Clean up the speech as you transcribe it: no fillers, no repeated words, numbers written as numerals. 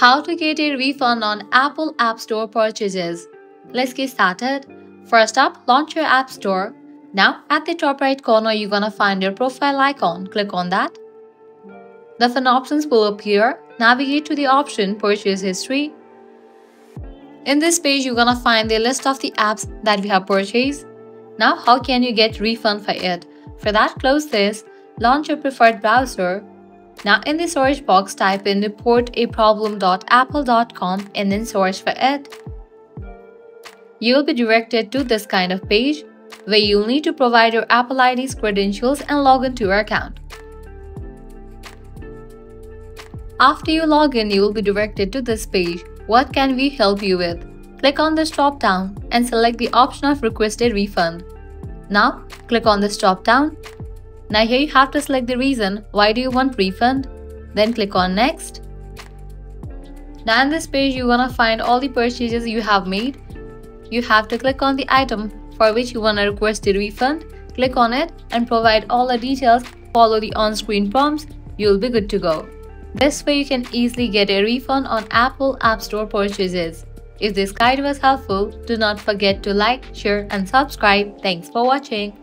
How to get a refund on Apple App Store purchases. Let's get started. First up, launch your App Store. Now, at the top right corner, you're gonna find your profile icon. Click on that. The fun options will appear. Navigate to the option Purchase History. In this page, you're gonna find the list of the apps that we have purchased. Now, how can you get refund for it? For that, close this. Launch your preferred browser. Now in the search box, type in reportaproblem.apple.com and then search for it. You will be directed to this kind of page where you'll need to provide your Apple ID's credentials and log into your account. After you log in, you will be directed to this page. What can we help you with? Click on this drop down and select the option of Request a Refund. Now click on this drop down. Now here you have to select the reason why do you want refund. Then click on Next. Now in this page you're gonna find all the purchases you have made. You have to click on the item for which you wanna request a refund. Click on it and provide all the details. Follow the on-screen prompts. You'll be good to go. This way you can easily get a refund on Apple App Store purchases. If this guide was helpful, do not forget to like, share and subscribe. Thanks for watching.